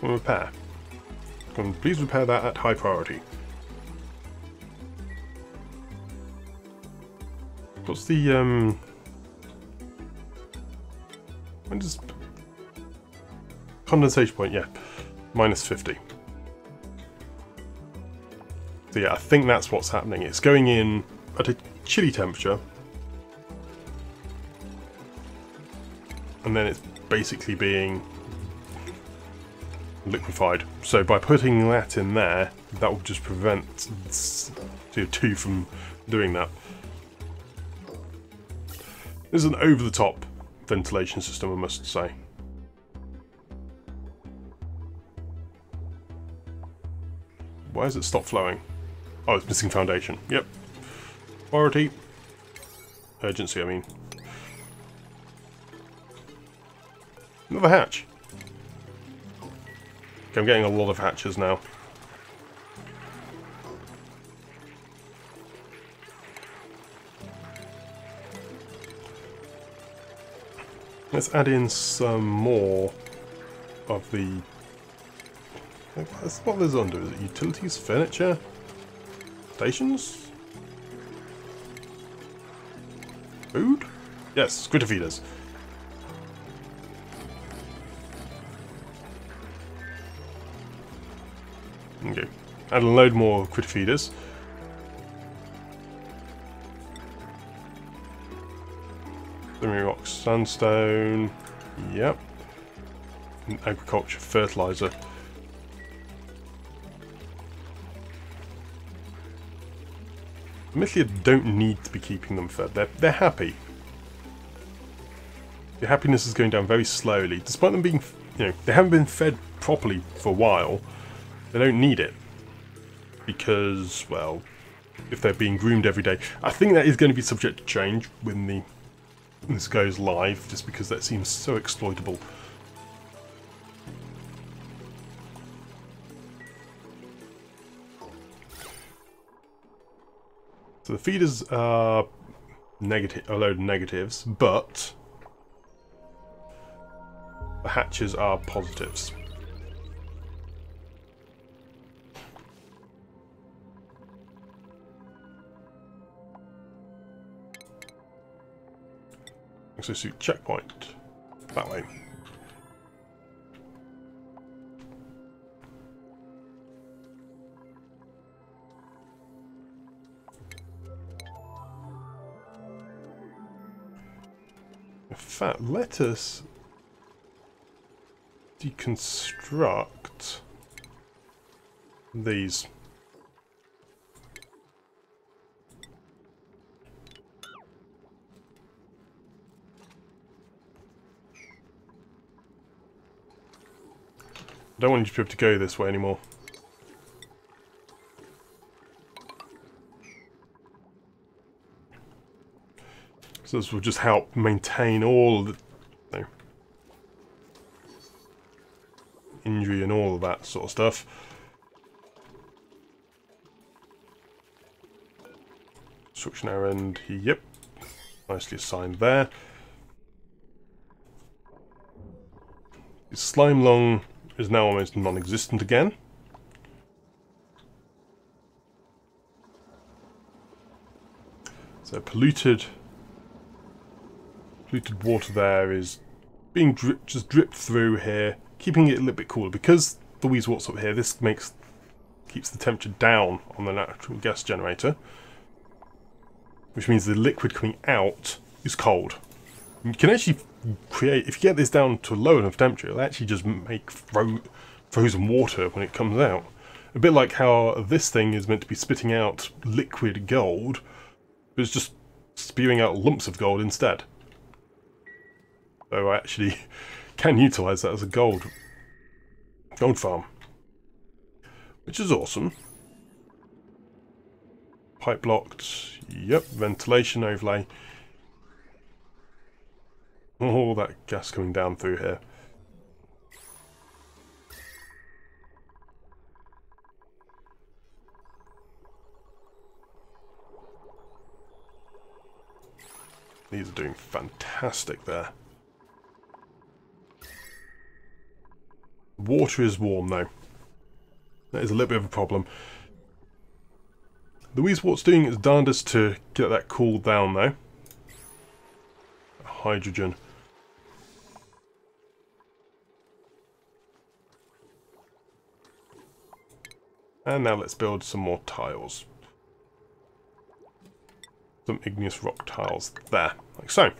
And repair. And please repair that at high priority. What's the when does condensation point? Yeah, -50. So yeah, I think that's what's happening. It's going in at a chilly temperature, and then it's basically being liquefied. So by putting that in there, that will just prevent CO2 from doing that. This is an over-the-top ventilation system, I must say. Why has it stopped flowing? Oh, it's missing foundation. Yep. Priority. Urgency, I mean. Another hatch. Okay, I'm getting a lot of hatches now. Let's add in some more of the... What there's under? Is it utilities, furniture, stations? Food? Yes, critter feeders. Okay, add a load more critter feeders. Rock, sandstone, yep. And agriculture, fertilizer. Admittedly, I don't need to be keeping them fed. They're happy. Their happiness is going down very slowly, despite them being, they haven't been fed properly for a while. They don't need it because, well, if they're being groomed every day, I think that is going to be subject to change when this goes live, just because that seems so exploitable. So the feeders are a load of negatives, but the hatches are positives. Exosuit checkpoint. That way. In fact, let us deconstruct these. I don't want you to be able to go this way anymore. So this will just help maintain all the injury and all of that sort of stuff. Construction errand, yep. Nicely assigned there. Slime lung is now almost non-existent again. So polluted water there is being just dripped through here, keeping it a little bit cooler. Because the Weezewort's up here, this keeps the temperature down on the natural gas generator, which means the liquid coming out is cold. You can actually create, if you get this down to a low enough temperature, it'll actually just make frozen water when it comes out. A bit like how this thing is meant to be spitting out liquid gold, but it's just spewing out lumps of gold instead. So I actually can utilise that as a gold farm, which is awesome. Pipe blocked, yep, ventilation overlay. All that gas coming down through here. These are doing fantastic there. Water is warm though. That is a little bit of a problem. The Weezewort's doing its darndest to get that cooled down though. Hydrogen. And now let's build some more tiles. Some igneous rock tiles there, like so.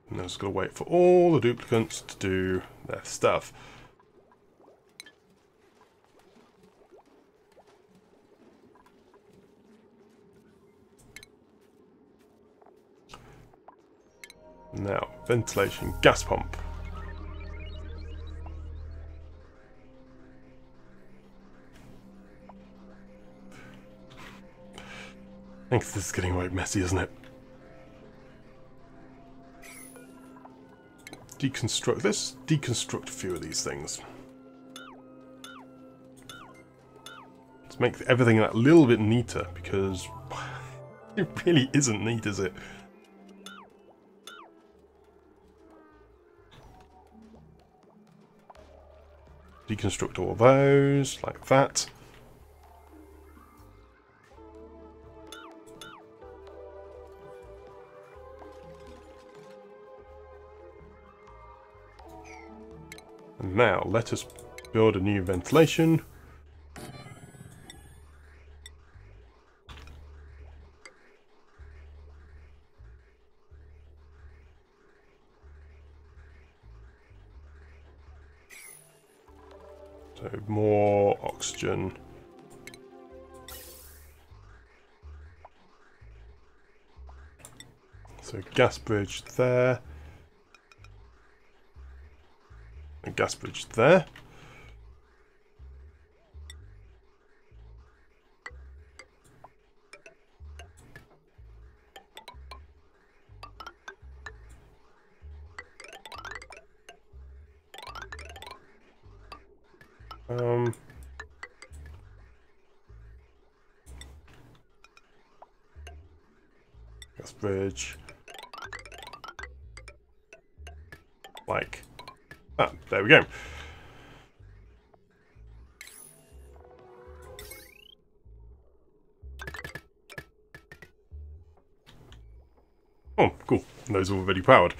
And I'm just going to wait for all the duplicants to do their stuff. Now, ventilation, gas pump. I think this is getting quite messy, isn't it? Deconstruct. Let's deconstruct a few of these things. Let's make everything that little bit neater, because it really isn't neat, is it? Deconstruct all those, like that. And now, let us build a new ventilation. So, more oxygen. So, gas bridge there. A gas bridge there. Gas bridge. Like that. There we go. Oh, cool. Those are already powered.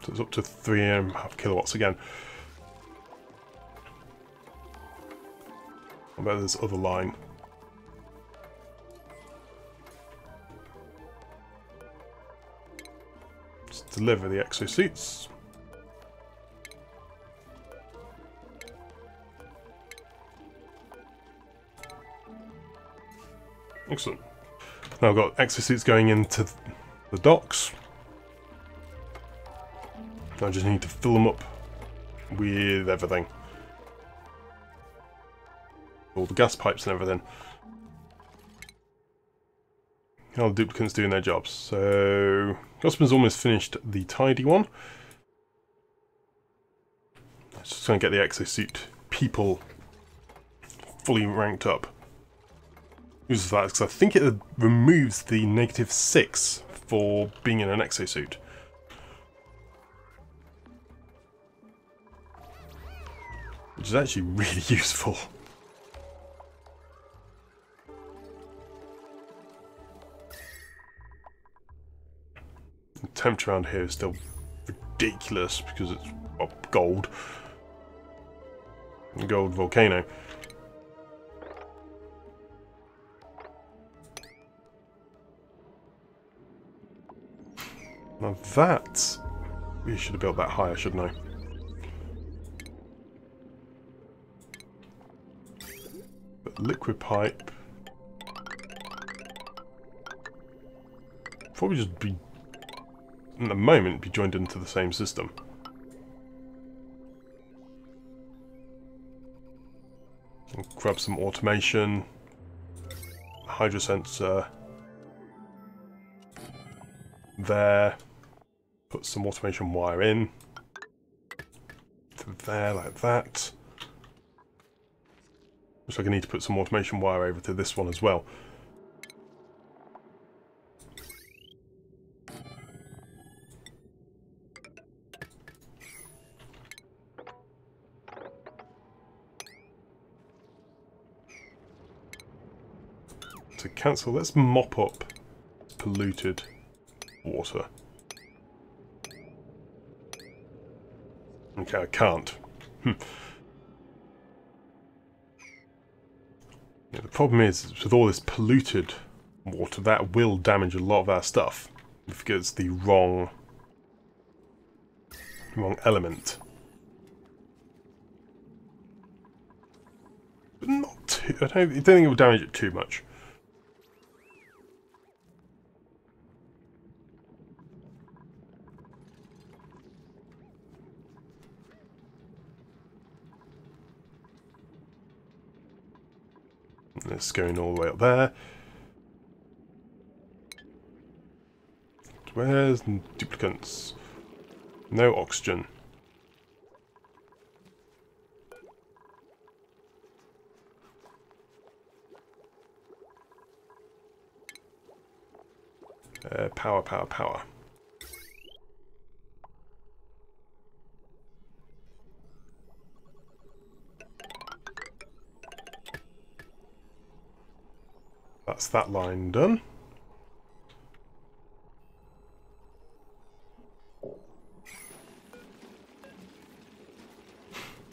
So it's up to 3.5 kilowatts again. How about this other line? Let's deliver the exosuits. Excellent. Now I've got exosuits going into the docks. I just need to fill them up with everything. All the gas pipes and everything. All the duplicants doing their jobs. So, Gosman's almost finished the tidy one. Just going to get the exosuit people fully ranked up. Uses that because I think it removes the -6 for being in an exosuit. Which is actually really useful. The temperature around here is still ridiculous because it's gold. A gold volcano. Now that... we should have built that higher, shouldn't I? But liquid pipe... probably just be... at the moment, be joined into the same system. And grab some automation. Hydro sensor. There. Put some automation wire in. To there, like that. Looks like I need to put some automation wire over to this one as well. To cancel, let's mop up polluted water. Okay, I can't. Yeah, the problem is, with all this polluted water, that will damage a lot of our stuff if it gets the wrong element. But not too. I don't think it will damage it too much. It's going all the way up there. Where's duplicants? No oxygen. Power, power, power. That's that line done.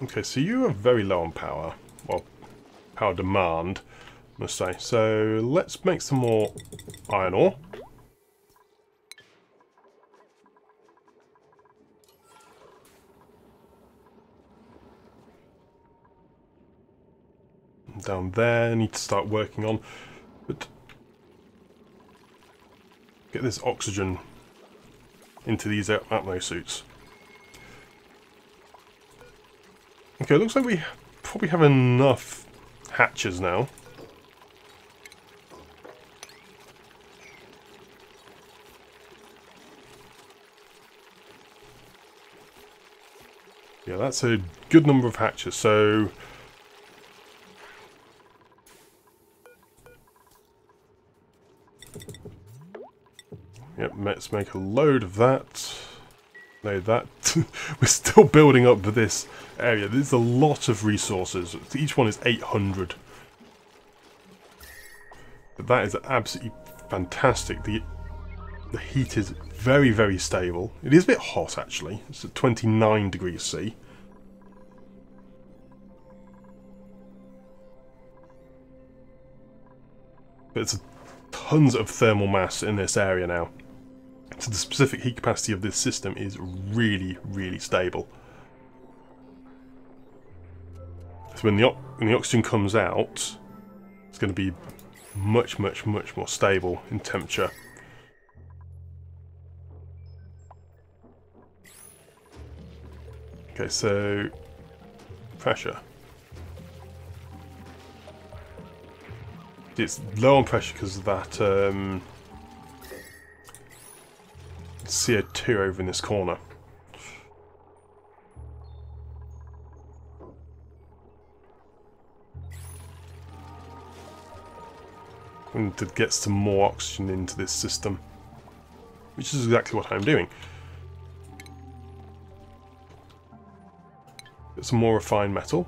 Okay, so you are very low on power. Well, power demand, I must say. So let's make some more iron ore. Down there, I need to start working on. But get this oxygen into these atmo suits. Okay, looks like we probably have enough hatches now. Yeah, that's a good number of hatches, so... Yep, let's make a load of that. Load that. We're still building up this area. There's a lot of resources. Each one is 800. But that is absolutely fantastic. The heat is very, very stable. It is a bit hot, actually. It's at 29 degrees C. But it's tons of thermal mass in this area now. So the specific heat capacity of this system is really, really stable. So when the oxygen comes out, it's going to be much, much, much more stable in temperature. Okay, so pressure. It's low on pressure because of that CO2 over in this corner. And to get some more oxygen into this system, which is exactly what I'm doing. Get some more refined metal.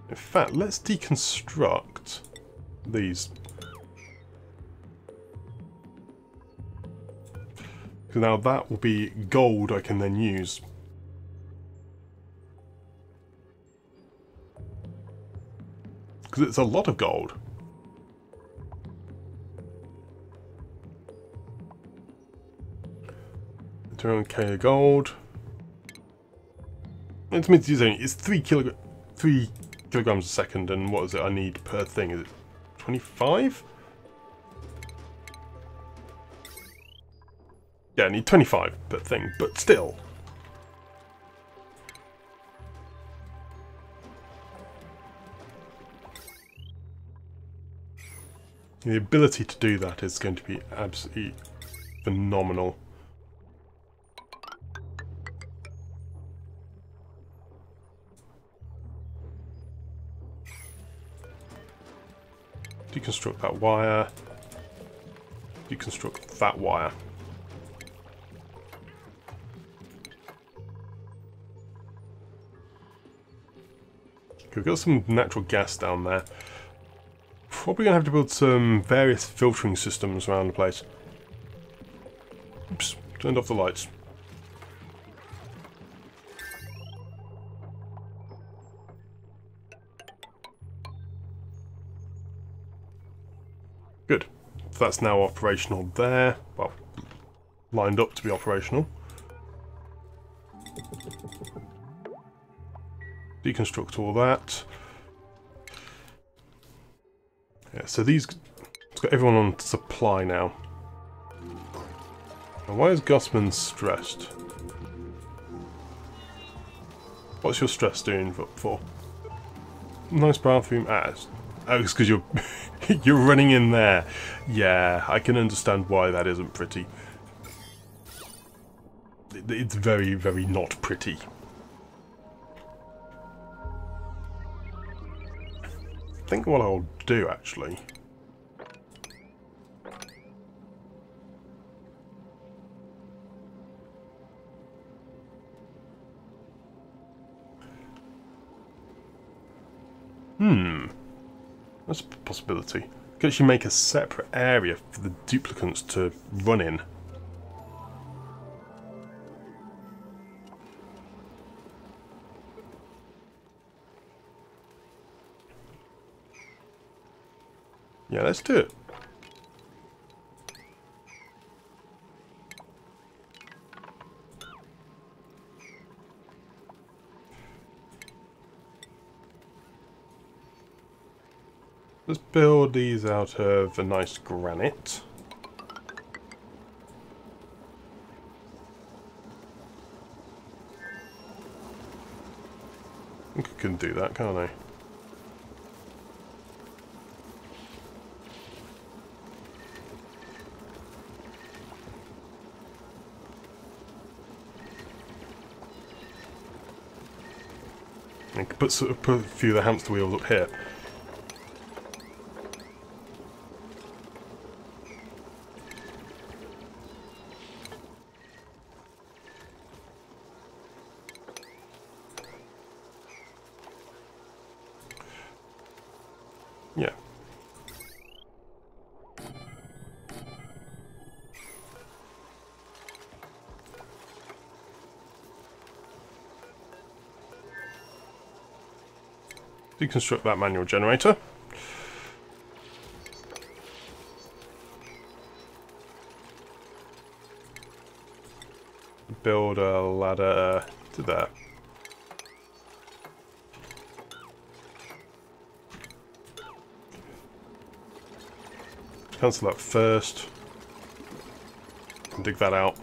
In fact, let's deconstruct these. Because now that will be gold I can then use. Because it's a lot of gold. It's around K of gold. It's 3 kilograms a second, and what is it I need per thing? Is it 25? Yeah, I need 25 per thing, but still. The ability to do that is going to be absolutely phenomenal. Deconstruct that wire. Deconstruct that wire. Okay, we've got some natural gas down there. Probably going to have to build some various filtering systems around the place. Oops, turned off the lights. Good. So that's now operational there. Well, lined up to be operational. Deconstruct all that. Yeah, so these... It's got everyone on supply now. And why is Gussman stressed? What's your stress doing for? Nice bathroom. Oh, it's because you're you're running in there. Yeah, I can understand why that isn't pretty. It's very, very not pretty. I think what I'll do actually. That's a possibility. You can actually make a separate area for the duplicants to run in. Yeah, let's do it. Let's build these out of a nice granite. I think I can do that, can't I? I can put a few of the hamster wheels up here. Yeah. Deconstruct that manual generator. Build a ladder to there. Cancel that first. And dig that out.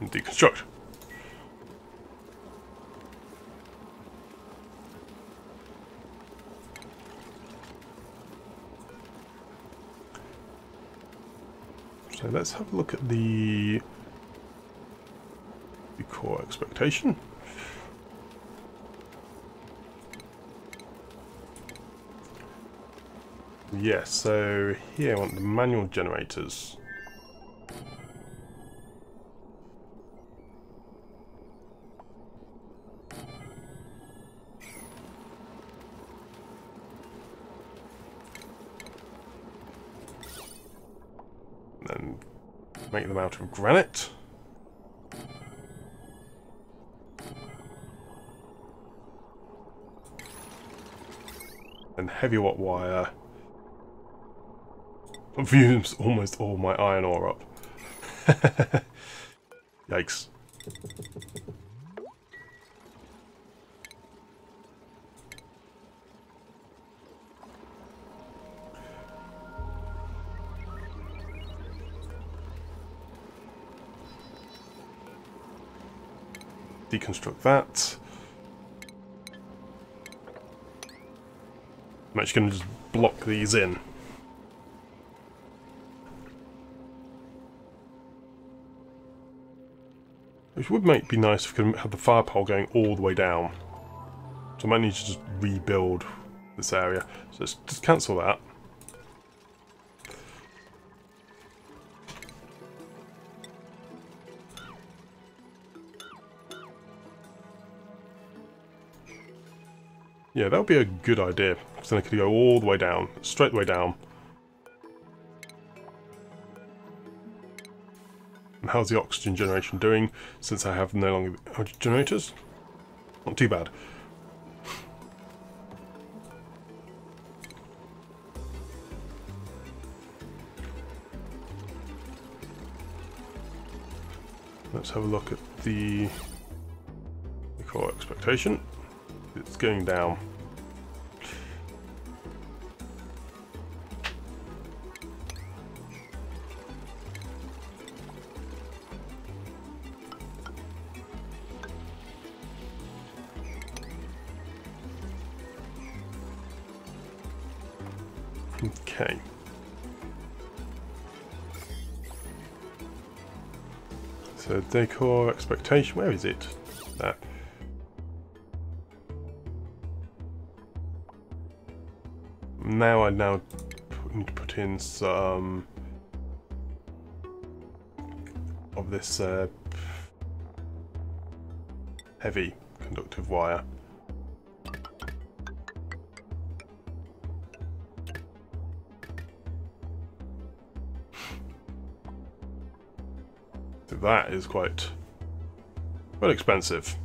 And deconstruct. So let's have a look at the core expectation. Yes, so here I want the manual generators. And then make them out of granite. And heavy watt wire. I've used almost all my iron ore up. Yikes. Deconstruct that. I'm actually going to just block these in. Which would be nice if we could have the fire pole going all the way down. So I might need to just rebuild this area. So let's just cancel that. Yeah, that would be a good idea. So then I could go all the way down, straight the way down. And how's the oxygen generation doing since I have no longer oxygen generators? Not too bad. Let's have a look at the core expectation. It's going down. Okay. So decor expectation, where is it? There. Now I need to put in some of this heavy conductive wire. So that is quite expensive.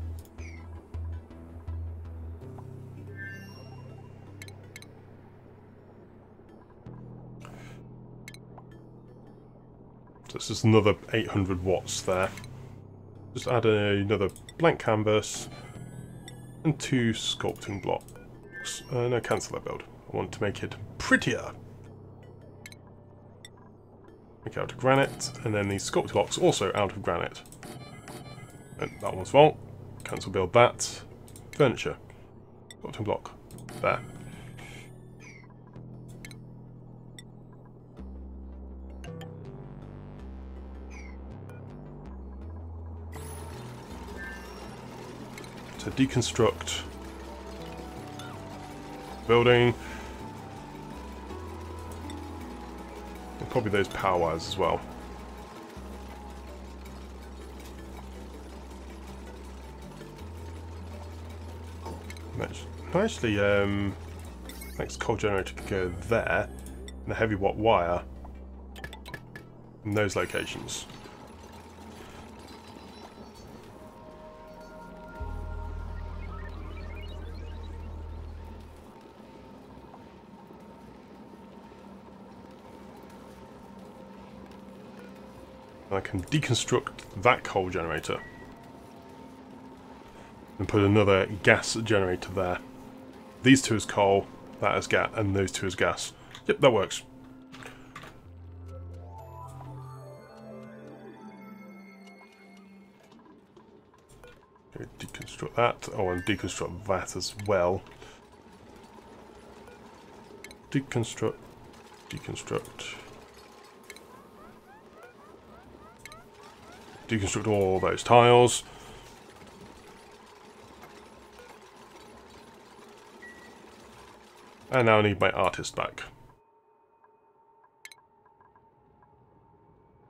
So it's just another 800 watts there. Just add another blank canvas and 2 sculpting blocks. No, cancel that build. I want to make it prettier. Make it out of granite, and then these sculpting blocks also out of granite. And that one's wrong. Cancel build that. Furniture. Sculpting block. There. To deconstruct building, and probably those power wires as well. Actually, next coal generator could go there, and the heavy watt wire in those locations. I can deconstruct that coal generator and put another gas generator there. These two is coal, that is gas, and those two is gas. Yep, that works. Okay, deconstruct that. Oh, and deconstruct that as well. Deconstruct, deconstruct. Deconstruct all those tiles. And now I need my artist back.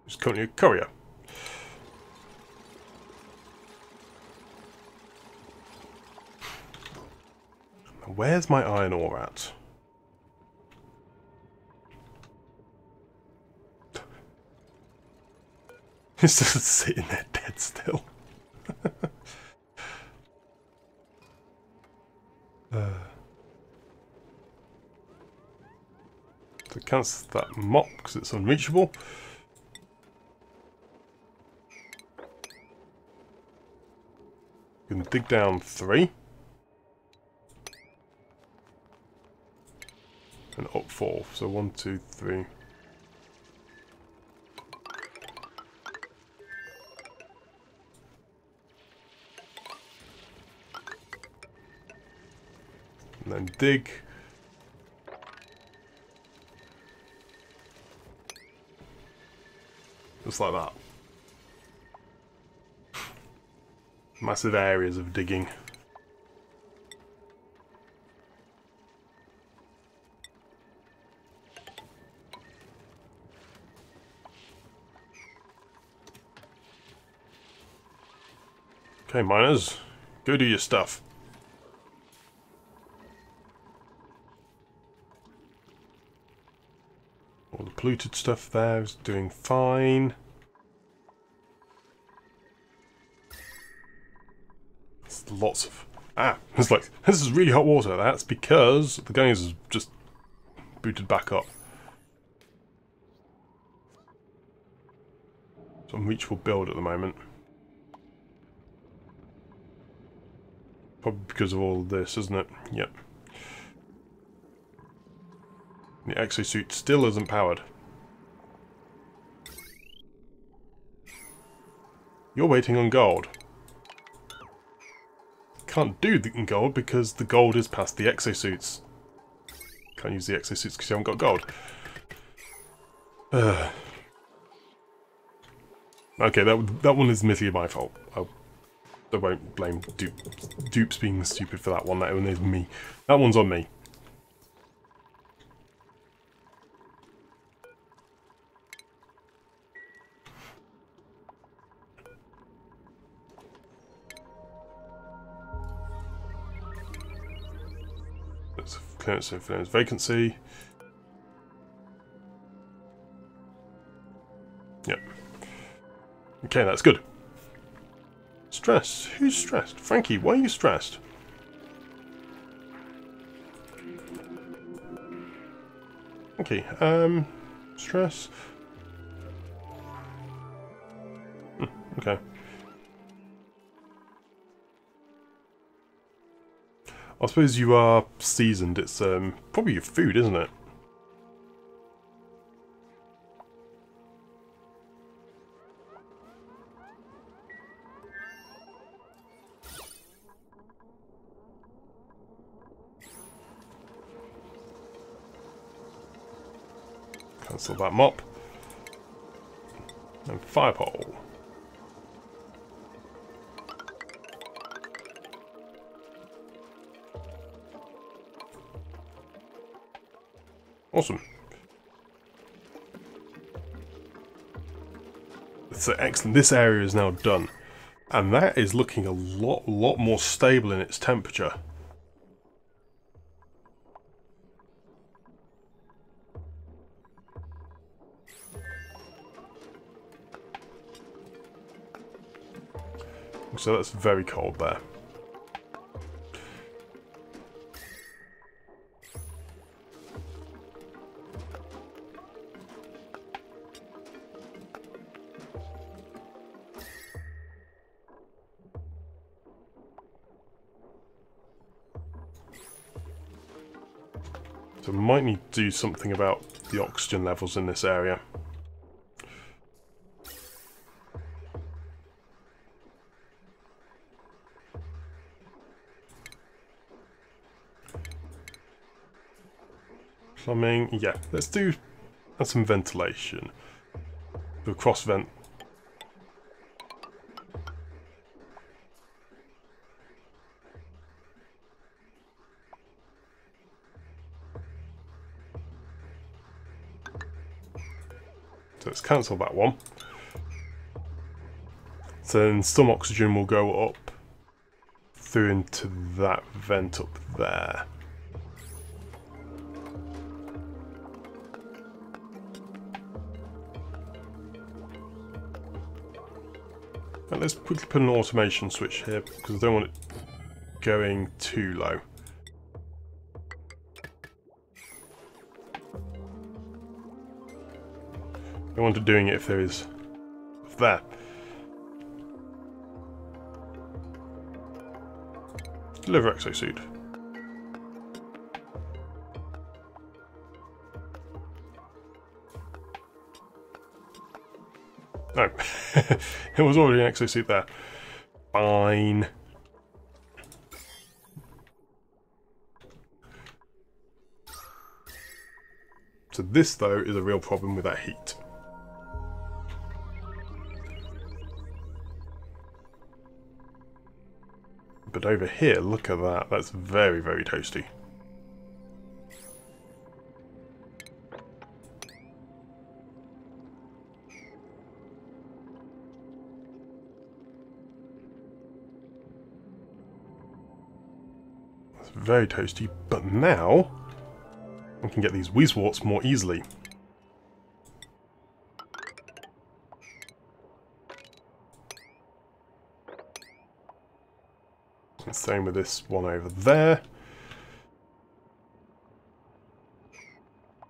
He's currently a courier. Where's my iron ore at? He's just sitting there dead still. So cancel that mop because it's unreachable. You can dig down 3. And up 4. So 1, 2, 3. And then dig. Just like that. Massive areas of digging. Okay, miners, go do your stuff. All the polluted stuff there is doing fine. There's lots of... it's like, this is really hot water. That's because the guys has just booted back up. It's unreachable build at the moment. Probably because of all of this, isn't it? Yep. The exosuit still isn't powered. You're waiting on gold. Can't do the gold because the gold is past the exosuits. Can't use the exosuits because you haven't got gold. Okay, that one is admittedly my fault. I won't blame dupes being stupid for that one. That one is me. That one's on me. Let's clearance if there's vacancy. Yep. Okay, that's good. Stressed? Who's stressed? Frankie, why are you stressed? Okay, stress. Okay. I suppose you are seasoned. It's probably your food, isn't it? Cancel that mop. And firepole. Awesome. So excellent. This area is now done. And that is looking a lot more stable in its temperature. So that's very cold there. So we might need to do something about the oxygen levels in this area. Plumbing, yeah, let's do some ventilation. Do a cross vent. So let's cancel that one. So then some oxygen will go up through into that vent up there. And let's quickly put an automation switch here because I don't want it going too low. I want it doing it if there is there. Deliver exosuit. No, it was already an exosuit there. Fine. So this, though, is a real problem with that heat. But over here, look at that. That's very, very toasty. It's very toasty, but now I can get these weezeworts more easily. Same with this one over there.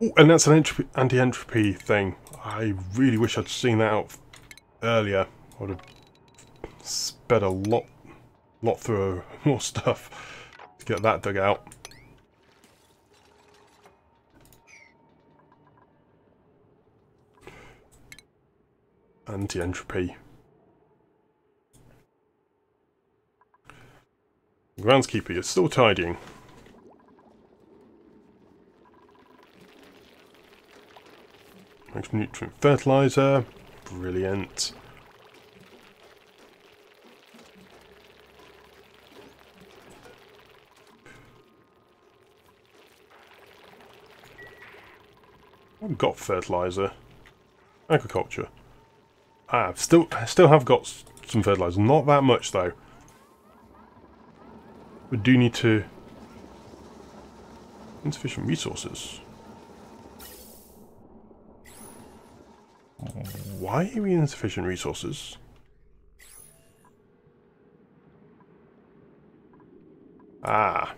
Ooh, and that's an anti-entropy thing. I really wish I'd seen that out earlier. I would have sped a lot through more stuff to get that dug out. Anti-entropy. Groundskeeper, you're still tidying. Micronutrient fertilizer. Brilliant. I've got fertilizer. Agriculture. I still have got some fertilizer. Not that much though. We do need to... Insufficient resources. Why are we insufficient resources? Ah.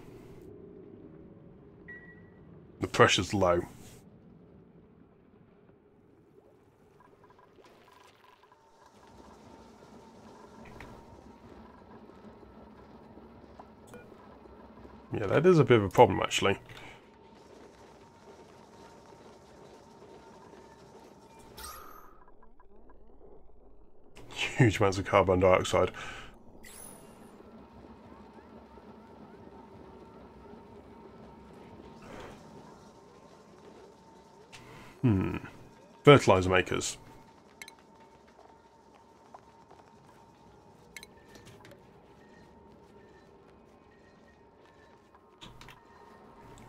The pressure's low. Yeah, that is a bit of a problem, actually. Huge amounts of carbon dioxide. Fertilizer makers.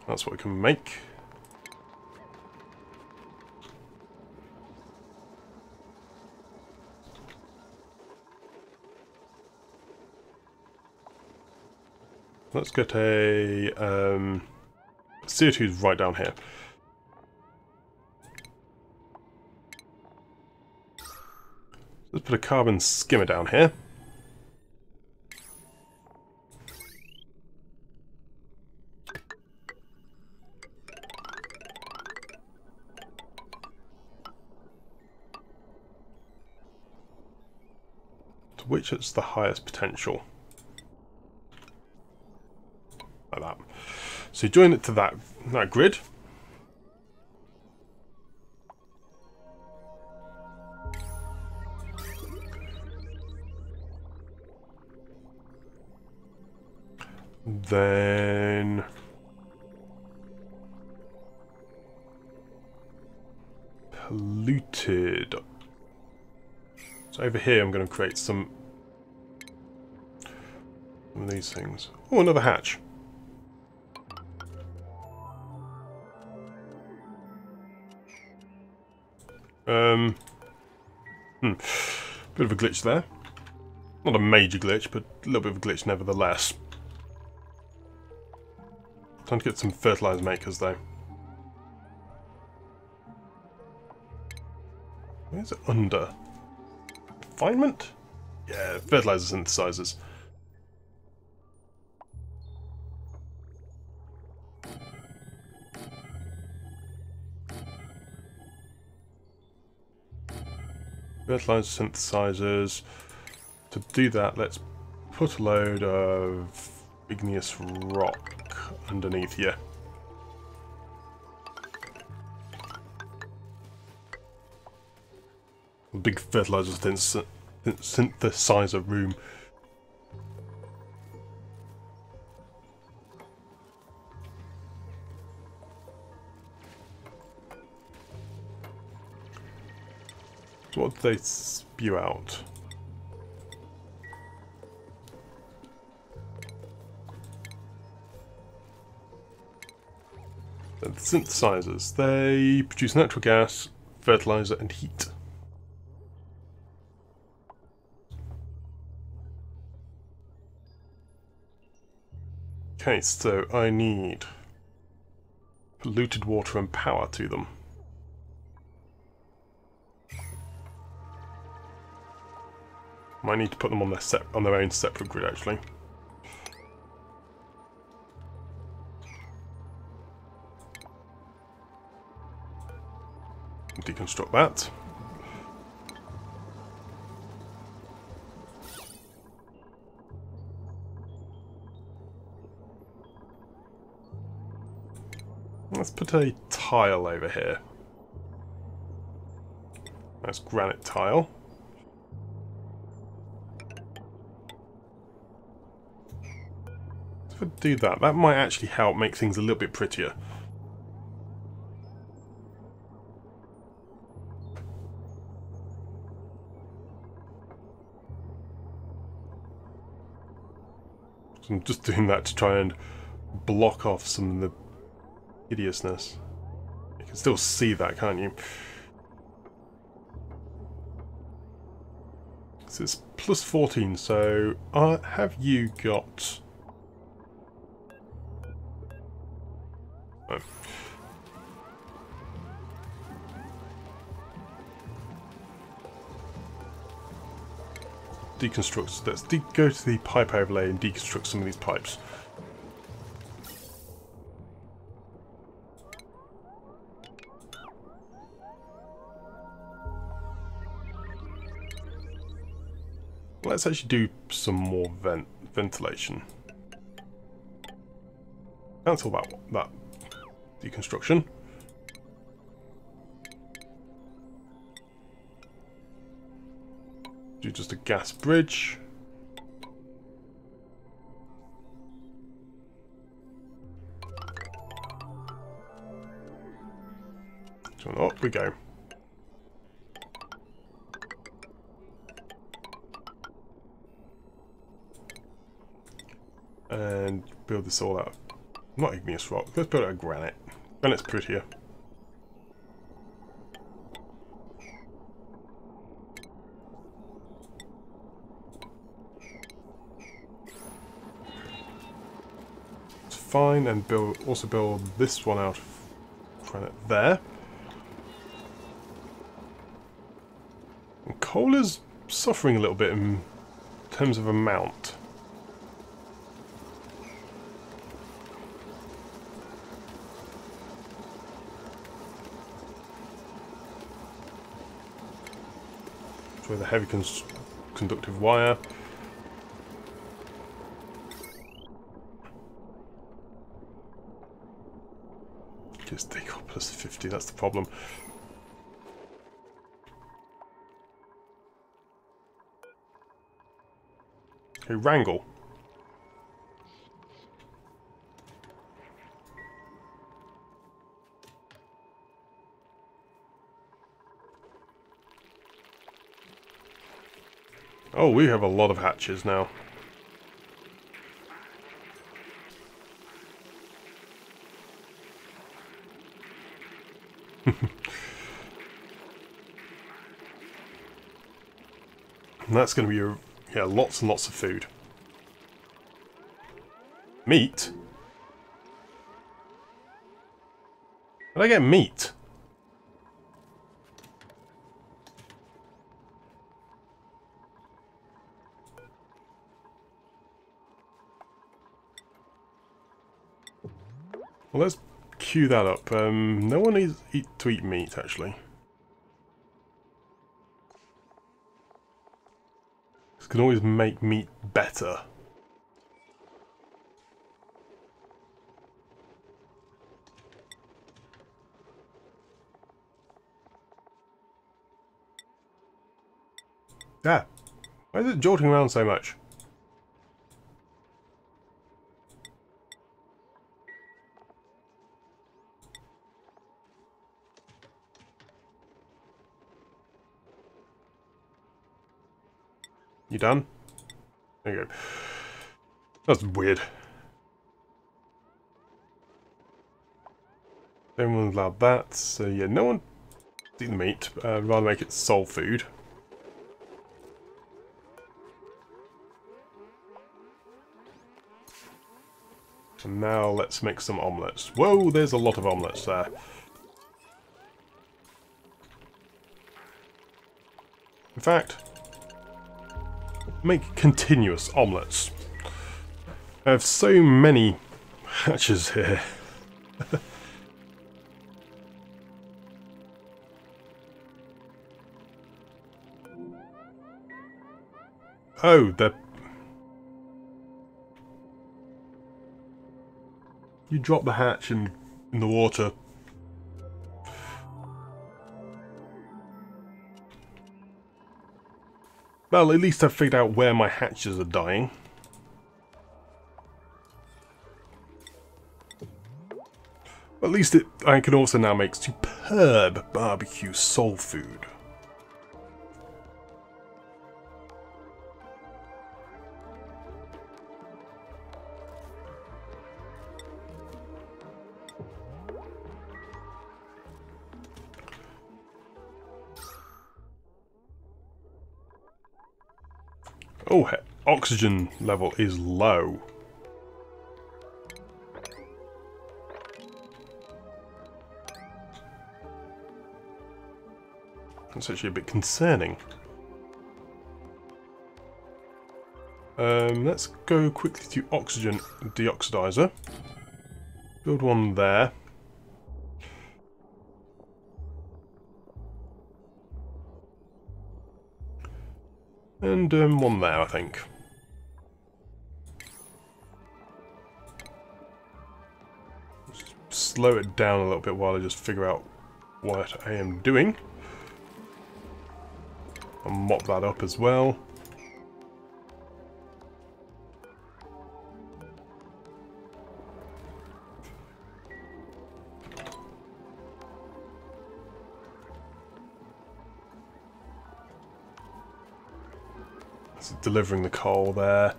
That's what we can make. Let's get a... CO2's right down here. Let's put a carbon skimmer down here. To which it's the highest potential. Like that. So you join it to that grid. Then polluted. So over here I'm going to create some of these things. Oh, another hatch. Bit of a glitch there. Not a major glitch, but a little bit of a glitch nevertheless. Time to get some fertilizer makers though. Where's it under? Refinement? Yeah, fertilizer synthesizers. Fertilizer synthesizers. To do that, let's put a load of igneous rock underneath here. A big fertilizer synthesizer room. So what do they spew out? The synthesizers, they produce natural gas, fertilizer and heat. Okay, so I need polluted water and power to them. Might need to put them on their own separate grid, actually. Deconstruct that. Let's put a tile over here. Nice granite tile. If I do that, that might actually help make things a little bit prettier. So I'm just doing that to try and block off some of the hideousness. You can still see that, can't you? So it's plus 14, so have you got... Oh. Deconstruct. Let's go to the pipe overlay and deconstruct some of these pipes. Let's actually do some more ventilation. Cancel that deconstruction. Do just a gas bridge. So up we go. And build this all out. Not igneous rock. Let's build it out of granite. Granite's prettier. It's fine, and also build this one out of granite there. And coal is suffering a little bit in terms of amount. With a heavy conductive wire. Just decor plus 50, that's the problem. Okay, wrangle. Oh, we have a lot of hatches now. And that's going to be lots and lots of food. Meat? Did I get meat? Well, let's queue that up. No one needs to eat meat, actually. This can always make meat better. Ah, why is it jolting around so much? You done? There you go. That's weird. Everyone allowed that, so yeah, no one eat the meat. Rather make it soul food. And now let's make some omelettes. Whoa, there's a lot of omelettes there. In fact, make continuous omelettes. I have so many hatches here. Oh, they're... You drop the hatch in the water. Well, at least I've figured out where my hatches are dying. At least I can also now make superb barbecue soul food. Oh, oxygen level is low. That's actually a bit concerning. Let's go quickly to oxygen deoxidizer. Build one there. And one there, I think. Just slow it down a little bit while I just figure out what I am doing. I'll mop that up as well. Delivering the coal there,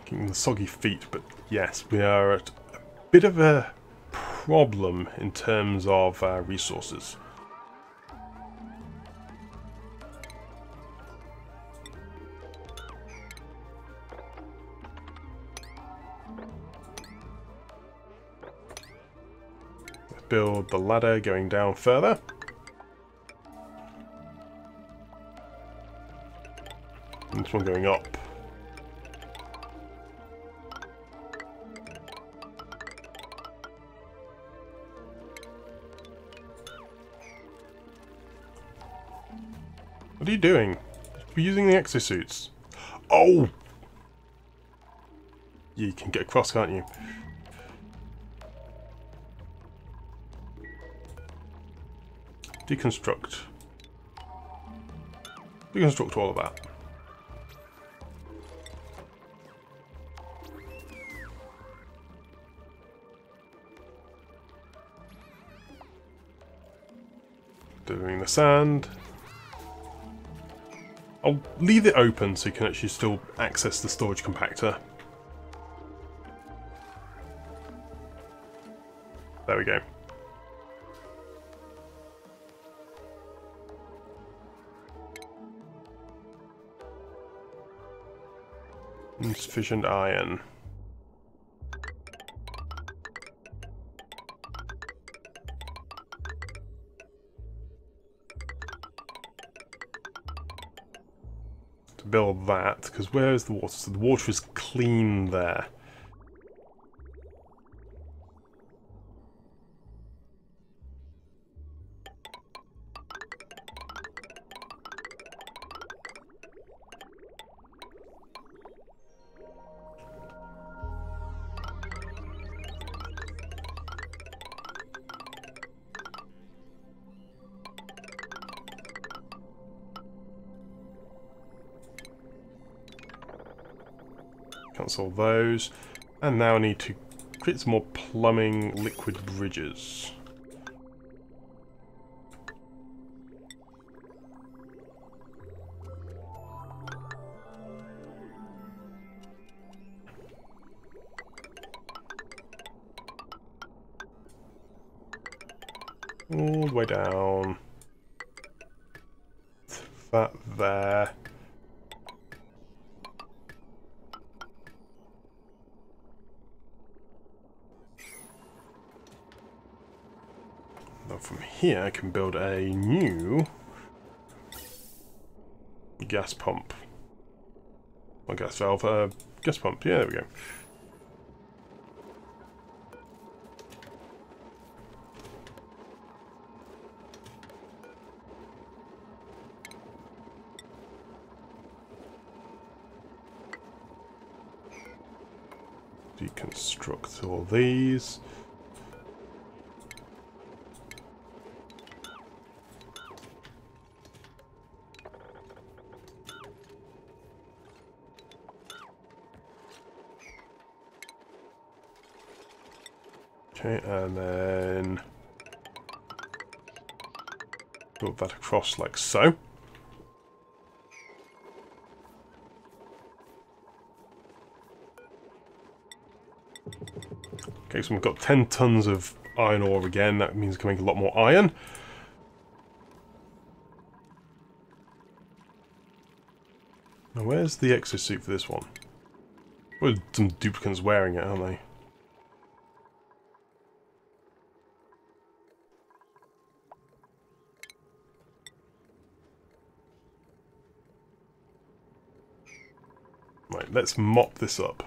getting the soggy feet, but yes, we are at a bit of a problem in terms of resources. Build the ladder going down further. This one going up. What are you doing? You're using the exosuits. Oh! You can get across, can't you? Deconstruct. Deconstruct all of that. Doing the sand. I'll leave it open so you can actually still access the storage compactor. There we go. Insufficient iron. To build that, because where is the water? So the water is clean there. Cancel those. And now I need to create some more plumbing liquid bridges. All the way down. That there. from here I can build a new gas pump. Or gas valve, gas pump, yeah, there we go. Deconstruct all these. Okay, and then build that across like so. Okay, so we've got 10 tons of iron ore again. That means we can make a lot more iron. Now, where's the exosuit for this one? Well, some duplicants wearing it, aren't they? Right, let's mop this up.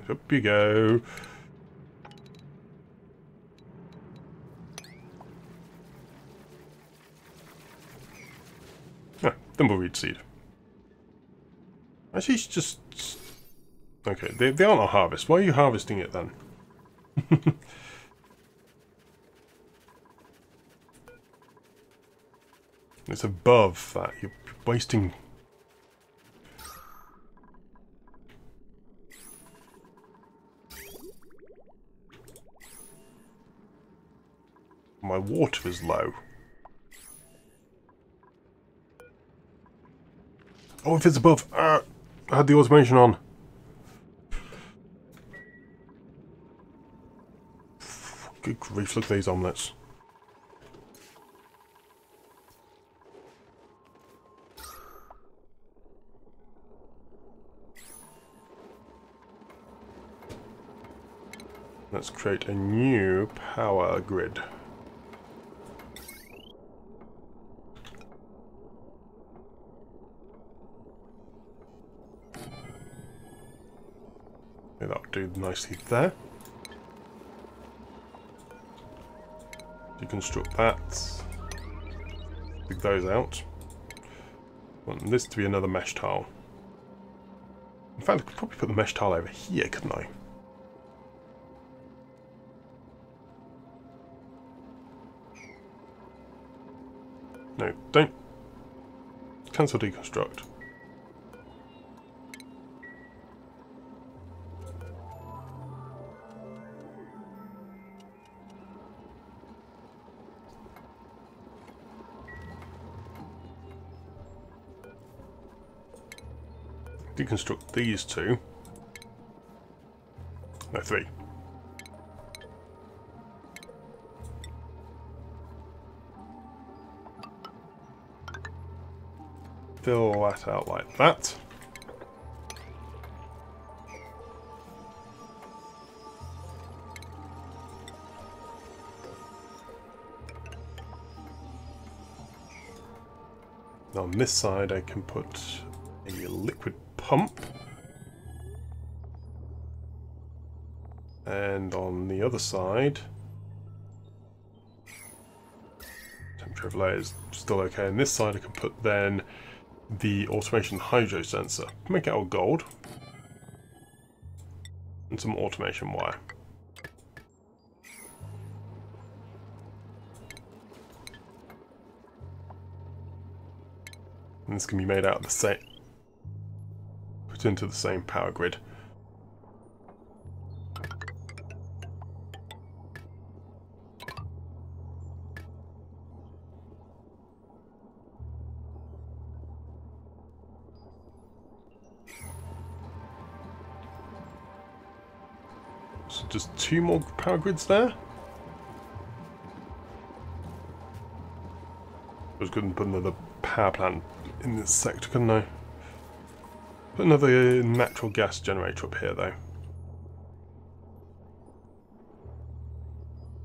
Up you go. Ah, thimbleweed seed. Actually, it's just... Okay, they aren't a harvest. Why are you harvesting it then? It's above that. You're wasting... My water is low. Oh, if it's above... I had the automation on. Good grief, look at these omelettes. Let's create a new power grid. Okay, that'll do nicely there. Deconstruct that. Dig those out. I want this to be another mesh tile. In fact, I could probably put the mesh tile over here, couldn't I? No, don't. Cancel deconstruct. Deconstruct these two. No, three. Fill that out like that. Now on this side I can put a liquid pump. And on the other side, temperature overlay is still okay. And this side I can put then the automation hydro sensor. Make it all gold. And some automation wire. And this can be made out of the same, put into the same power grid. So just two more power grids there. I was going to put another power plant in this sector, couldn't I? Put another natural gas generator up here though.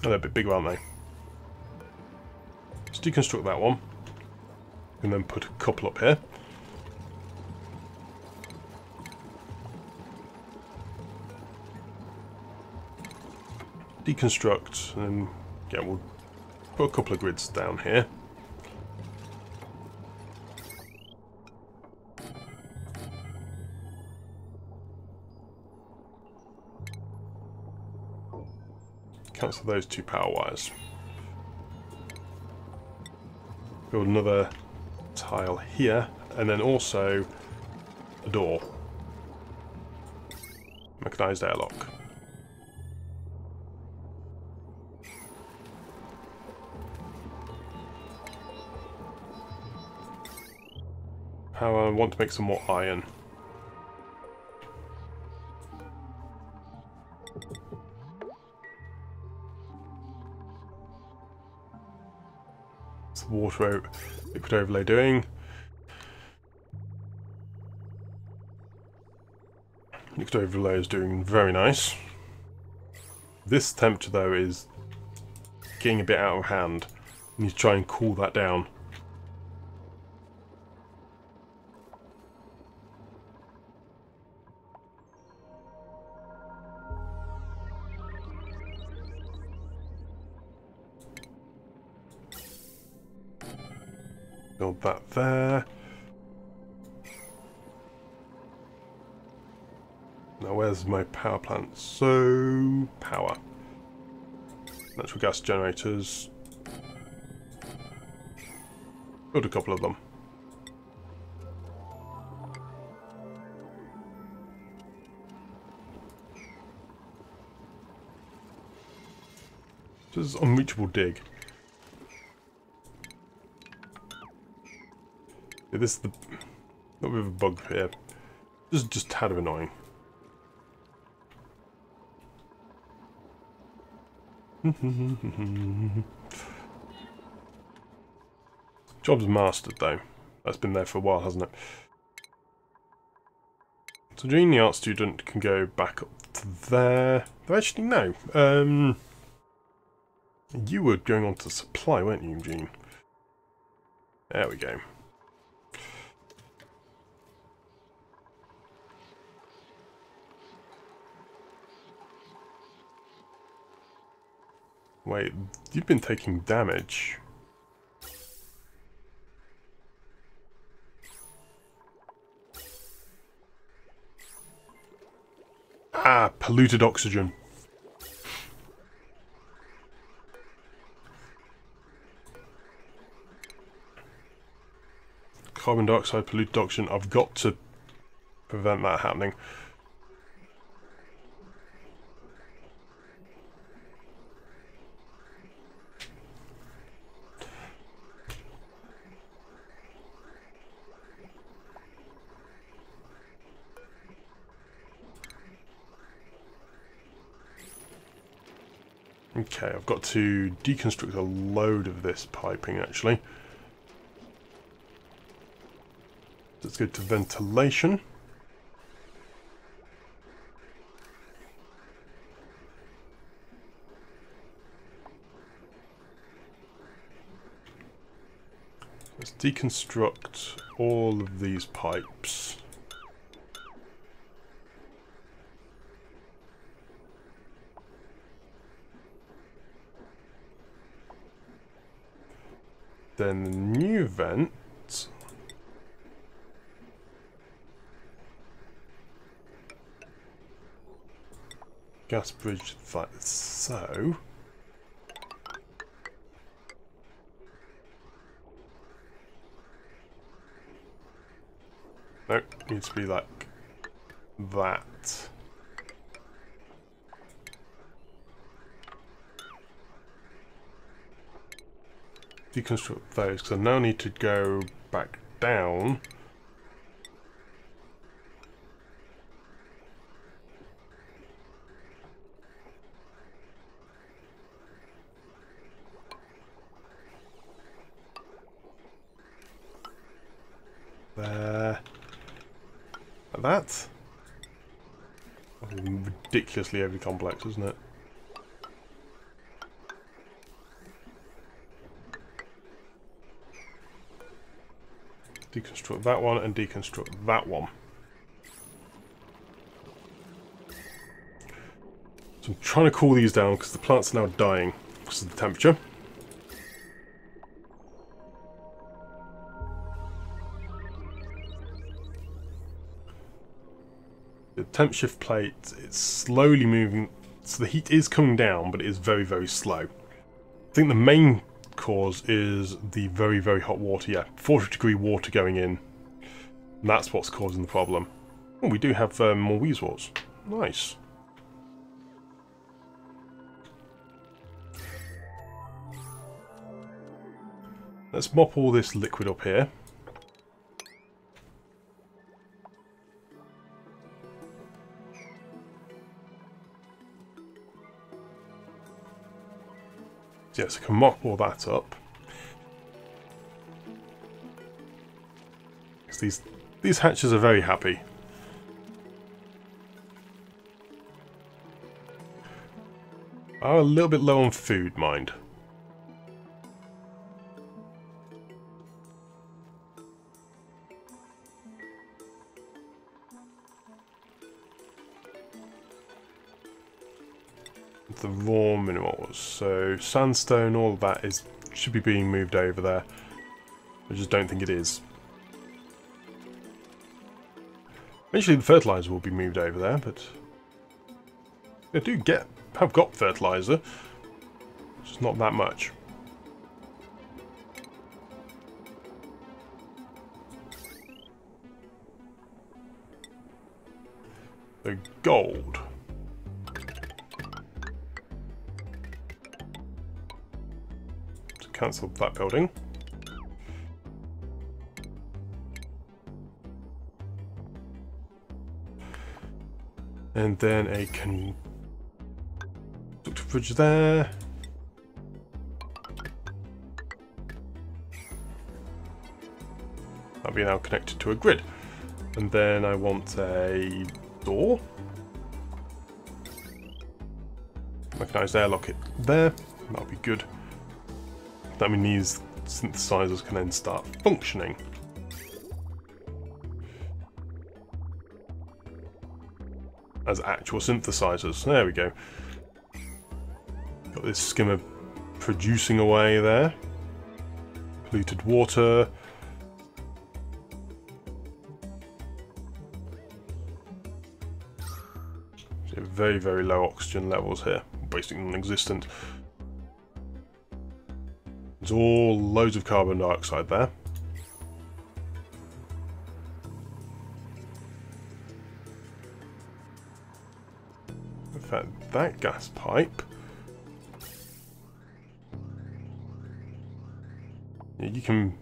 Oh, they're a bit bigger, aren't they? Let's deconstruct that one. And then put a couple up here. Deconstruct, and yeah, we'll put a couple of grids down here. Cancel those two power wires. Build another tile here, and then also a door. Mechanised airlock. How I want to make some more iron. What's the water liquid overlay doing? Liquid overlay is doing very nice. This temperature though is getting a bit out of hand. I need to try and cool that down. Build that there. Now where's my power plant? So, power. Natural gas generators. Build a couple of them. This is unreachable dig. Yeah, this is the little bit of a bug here. This is just a tad of annoying. Job's mastered though. That's been there for a while, hasn't it? So Gene, the art student, can go back up to there. Though actually no. You were going on to supply, weren't you, Gene? There we go. Wait, you've been taking damage. Ah, polluted oxygen. Carbon dioxide, polluted oxygen. I've got to prevent that happening. Okay, I've got to deconstruct a load of this piping actually. Let's go to ventilation. Let's deconstruct all of these pipes. Then the new vent. Gas bridge like so. Nope, needs to be like that. Deconstruct those, because I now need to go back down. There. that. That's ridiculously overly complex, isn't it? Deconstruct that one and deconstruct that one. So I'm trying to cool these down because the plants are now dying because of the temperature. The temp shift plate, it's slowly moving, so the heat is coming down, but it is very, very slow. I think the main cause is the very, very hot water, yeah, 40-degree water going in. And that's what's causing the problem. Oh, we do have more weasels. Nice. Let's mop all this liquid up here. Yes, I can mop all that up. These hatches are very happy. Are a little bit low on food, mind. The raw minerals, so sandstone, all of that should be being moved over there. I just don't think it is. Eventually the fertilizer will be moved over there, but I have got fertilizer, it's just not that much. The gold. Cancel that building. And then a conductor bridge there. That'll be now connected to a grid. And then I want a door. Mechanized airlock it there. That'll be good. That means these synthesizers can then start functioning. As actual synthesizers. There we go. Got this skimmer producing away there. Polluted water. So very, very low oxygen levels here. Basically non-existent. There's all loads of carbon dioxide there. In fact, that gas pipe... yeah, you can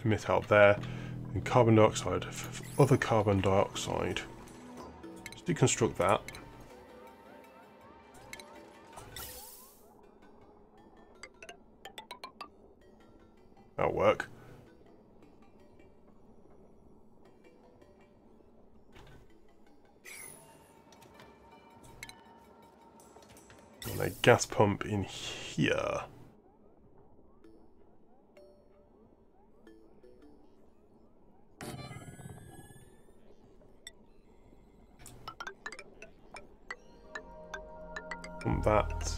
emit out there. And carbon dioxide, other carbon dioxide. Let's deconstruct that. That'll work. And a gas pump in here. Pump that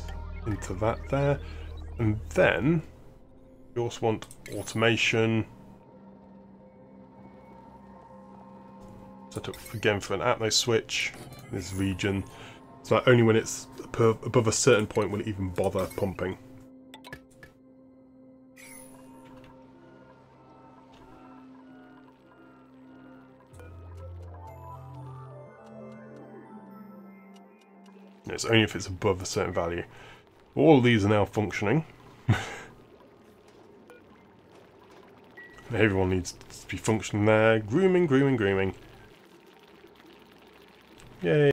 into that there. And then we also want automation. Set up again for an Atmos switch in this region. So that only when it's above a certain point will it even bother pumping. It's only if it's above a certain value. All of these are now functioning. Everyone needs to be functioning there. Grooming, grooming, grooming. Yay.